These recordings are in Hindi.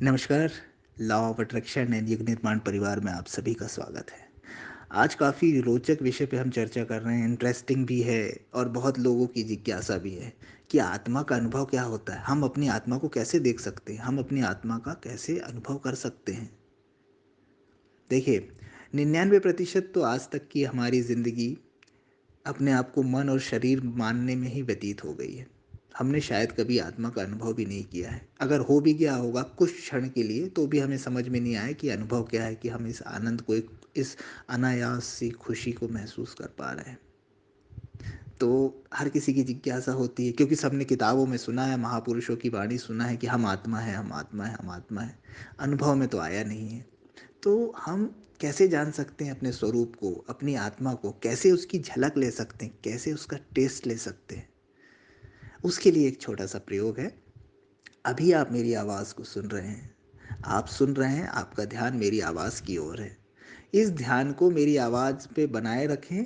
नमस्कार। लॉ ऑफ अट्रैक्शन एंड युग निर्माण परिवार में आप सभी का स्वागत है। आज काफ़ी रोचक विषय पे हम चर्चा कर रहे हैं, इंटरेस्टिंग भी है और बहुत लोगों की जिज्ञासा भी है कि आत्मा का अनुभव क्या होता है। हम अपनी आत्मा को कैसे देख सकते हैं, हम अपनी आत्मा का कैसे अनुभव कर सकते हैं। देखिए, 99% तो आज तक की हमारी ज़िंदगी अपने आप को मन और शरीर मानने में ही व्यतीत हो गई है। हमने शायद कभी आत्मा का अनुभव भी नहीं किया है। अगर हो भी गया होगा कुछ क्षण के लिए, तो भी हमें समझ में नहीं आया कि अनुभव क्या है, कि हम इस आनंद को, इस अनायास सी खुशी को महसूस कर पा रहे हैं। तो हर किसी की जिज्ञासा होती है, क्योंकि सबने किताबों में सुना है, महापुरुषों की वाणी सुना है कि हम आत्मा है, हम आत्मा है, हम आत्मा है। अनुभव में तो आया नहीं है। तो हम कैसे जान सकते हैं अपने स्वरूप को, अपनी आत्मा को, कैसे उसकी झलक ले सकते हैं, कैसे उसका टेस्ट ले सकते हैं। उसके लिए एक छोटा सा प्रयोग है। अभी आप मेरी आवाज़ को सुन रहे हैं, आप सुन रहे हैं, आपका ध्यान मेरी आवाज़ की ओर है। इस ध्यान को मेरी आवाज़ पे बनाए रखें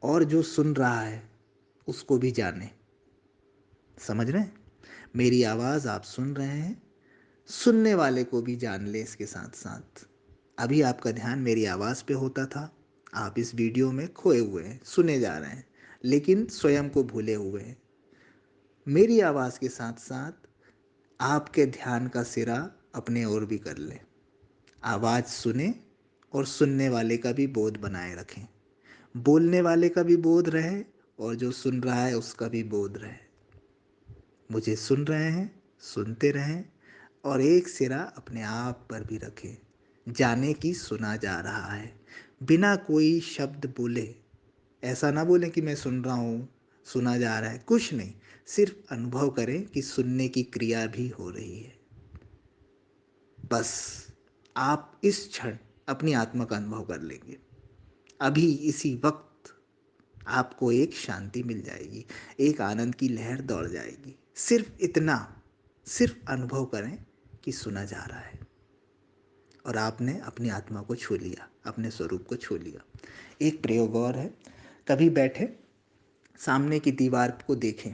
और जो सुन रहा है उसको भी जानें। समझ रहे हैं? मेरी आवाज़ आप सुन रहे हैं, सुनने वाले को भी जान लें इसके साथ साथ। अभी आपका ध्यान मेरी आवाज़ पे होता था, आप इस वीडियो में खोए हुए हैं, सुने जा रहे हैं, लेकिन स्वयं को भूले हुए हैं। मेरी आवाज़ के साथ साथ आपके ध्यान का सिरा अपने ओर भी कर लें। आवाज़ सुने और सुनने वाले का भी बोध बनाए रखें। बोलने वाले का भी बोध रहे और जो सुन रहा है उसका भी बोध रहे। मुझे सुन रहे हैं, सुनते रहें और एक सिरा अपने आप पर भी रखें। जाने कि सुना जा रहा है, बिना कोई शब्द बोले। ऐसा ना बोलें कि मैं सुन रहा हूँ, सुना जा रहा है, कुछ नहीं। सिर्फ अनुभव करें कि सुनने की क्रिया भी हो रही है। बस आप इस क्षण अपनी आत्मा का अनुभव कर लेंगे। अभी इसी वक्त आपको एक शांति मिल जाएगी, एक आनंद की लहर दौड़ जाएगी। सिर्फ इतना, सिर्फ अनुभव करें कि सुना जा रहा है और आपने अपनी आत्मा को छू लिया, अपने स्वरूप को छू लिया। एक प्रयोग और है। कभी बैठे, सामने की दीवार को देखें।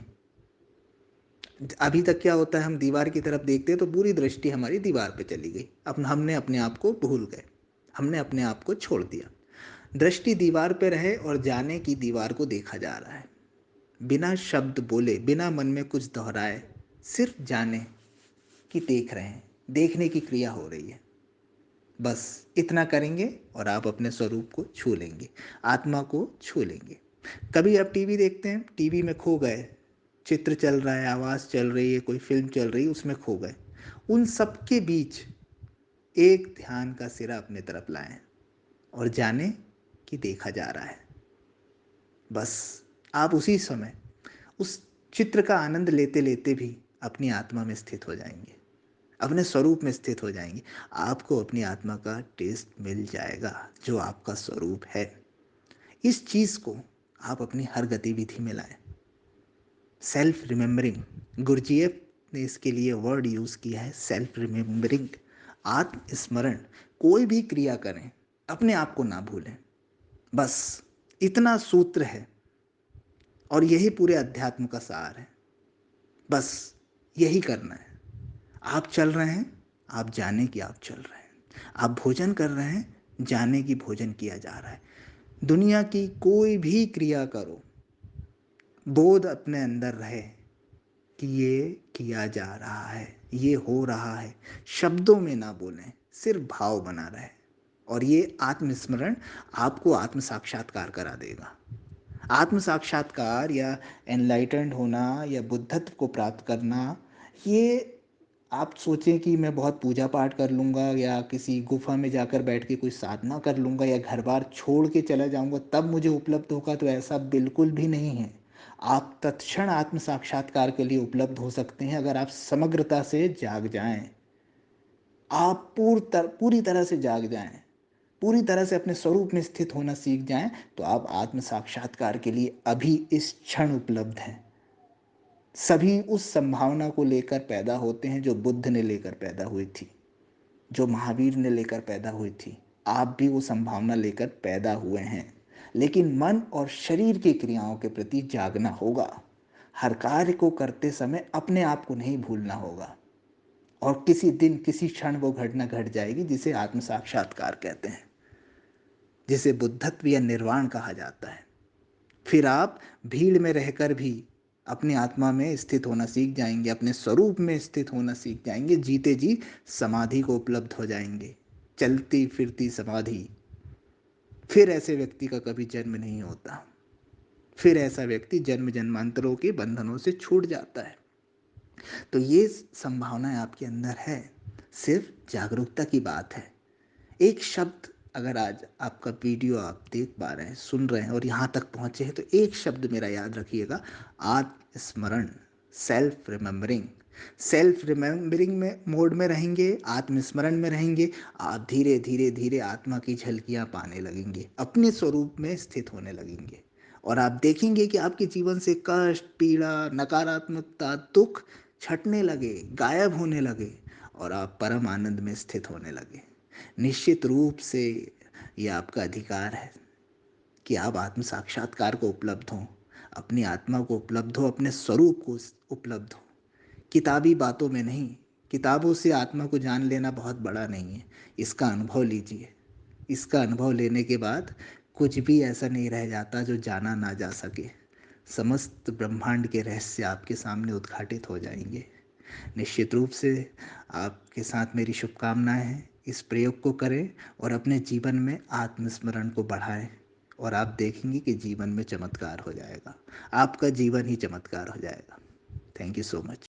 अभी तक क्या होता है, हम दीवार की तरफ देखते हैं तो पूरी दृष्टि हमारी दीवार पे चली गई। अब हमने अपने आप को भूल गए, हमने अपने आप को छोड़ दिया। दृष्टि दीवार पे रहे और जाने की दीवार को देखा जा रहा है। बिना शब्द बोले, बिना मन में कुछ दोहराए, सिर्फ जाने कि देख रहे हैं, देखने की क्रिया हो रही है। बस इतना करेंगे और आप अपने स्वरूप को छू लेंगे, आत्मा को छू लेंगे। कभी आप टीवी देखते हैं, टीवी में खो गए, चित्र चल रहा है, आवाज़ चल रही है, कोई फिल्म चल रही है, उसमें खो गए। उन सब के बीच एक ध्यान का सिरा अपने तरफ लाएं और जाने कि देखा जा रहा है। बस आप उसी समय उस चित्र का आनंद लेते लेते भी अपनी आत्मा में स्थित हो जाएंगे, अपने स्वरूप में स्थित हो जाएंगे। आपको अपनी आत्मा का टेस्ट मिल जाएगा, जो आपका स्वरूप है। इस चीज़ को आप अपनी हर गतिविधि में लाएं। सेल्फ रिमेम्बरिंग, गुरजीएफ ने इसके लिए वर्ड यूज़ किया है, सेल्फ रिमेम्बरिंग, आत्मस्मरण। कोई भी क्रिया करें, अपने आप को ना भूलें। बस इतना सूत्र है और यही पूरे अध्यात्म का सार है। बस यही करना है। आप चल रहे हैं, आप जाने कि आप चल रहे हैं। आप भोजन कर रहे हैं, जाने कि भोजन किया जा रहा है। दुनिया की कोई भी क्रिया करो, बोध अपने अंदर रहे कि ये किया जा रहा है, ये हो रहा है। शब्दों में ना बोलें, सिर्फ भाव बना रहे। और ये आत्मस्मरण आपको आत्म साक्षात्कार करा देगा। आत्म साक्षात्कार या एनलाइटेंड होना या बुद्धत्व को प्राप्त करना, ये आप सोचें कि मैं बहुत पूजा पाठ कर लूँगा या किसी गुफा में जाकर बैठ के कोई साधना कर लूँगा या घर बार छोड़ के चला जाऊँगा तब मुझे उपलब्ध होगा, तो ऐसा बिल्कुल भी नहीं है। आप तत्क्षण आत्म साक्षात्कार के लिए उपलब्ध हो सकते हैं अगर आप समग्रता से जाग जाएं। आप पूरी तरह से जाग जाएं, पूरी तरह से अपने स्वरूप में स्थित होना सीख जाएं, तो आप आत्म साक्षात्कार के लिए अभी इस क्षण उपलब्ध हैं। सभी उस संभावना को लेकर पैदा होते हैं जो बुद्ध ने लेकर पैदा हुई थी, जो महावीर ने लेकर पैदा हुई थी। आप भी वो संभावना लेकर पैदा हुए हैं, लेकिन मन और शरीर की क्रियाओं के प्रति जागना होगा। हर कार्य को करते समय अपने आप को नहीं भूलना होगा। और किसी दिन किसी क्षण वो घटना घट जाएगी जिसे आत्म साक्षात्कार कहते हैं, जिसे बुद्धत्व या निर्वाण कहा जाता है। फिर आप भीड़ में रहकर भी अपनी आत्मा में स्थित होना सीख जाएंगे, अपने स्वरूप में स्थित होना सीख जाएंगे, जीते जी समाधि को उपलब्ध हो जाएंगे, चलती फिरती समाधि। फिर ऐसे व्यक्ति का कभी जन्म नहीं होता, फिर ऐसा व्यक्ति जन्म जन्मांतरों के बंधनों से छूट जाता है। तो ये संभावनाएं आपके अंदर है, सिर्फ जागरूकता की बात है। एक शब्द, अगर आज आपका वीडियो आप देख पा रहे हैं, सुन रहे हैं और यहाँ तक पहुँचे हैं, तो एक शब्द मेरा याद रखिएगा, आत्मस्मरण, सेल्फ रिमेम्बरिंग। सेल्फ रिमेम्बरिंग में मोड में रहेंगे, आत्मस्मरण में रहेंगे, आप धीरे धीरे धीरे आत्मा की झलकियाँ पाने लगेंगे, अपने स्वरूप में स्थित होने लगेंगे। और आप देखेंगे कि आपके जीवन से कष्ट, पीड़ा, नकारात्मकता, दुख छटने लगे, गायब होने लगे, और आप परम आनंद में स्थित होने लगे। निश्चित रूप से ये आपका अधिकार है कि आप आत्म साक्षात्कार को उपलब्ध हों, अपनी आत्मा को उपलब्ध हो, अपने स्वरूप को उपलब्ध हो, किताबी बातों में नहीं। किताबों से आत्मा को जान लेना बहुत बड़ा नहीं है, इसका अनुभव लीजिए। इसका अनुभव लेने के बाद कुछ भी ऐसा नहीं रह जाता जो जाना ना जा सके। समस्त ब्रह्मांड के रहस्य आपके सामने उद्घाटित हो जाएंगे। निश्चित रूप से आपके साथ मेरी शुभकामनाएं हैं। इस प्रयोग को करें और अपने जीवन में आत्मस्मरण को बढ़ाएं, और आप देखेंगे कि जीवन में चमत्कार हो जाएगा। आपका जीवन ही चमत्कार हो जाएगा। Thank you so much.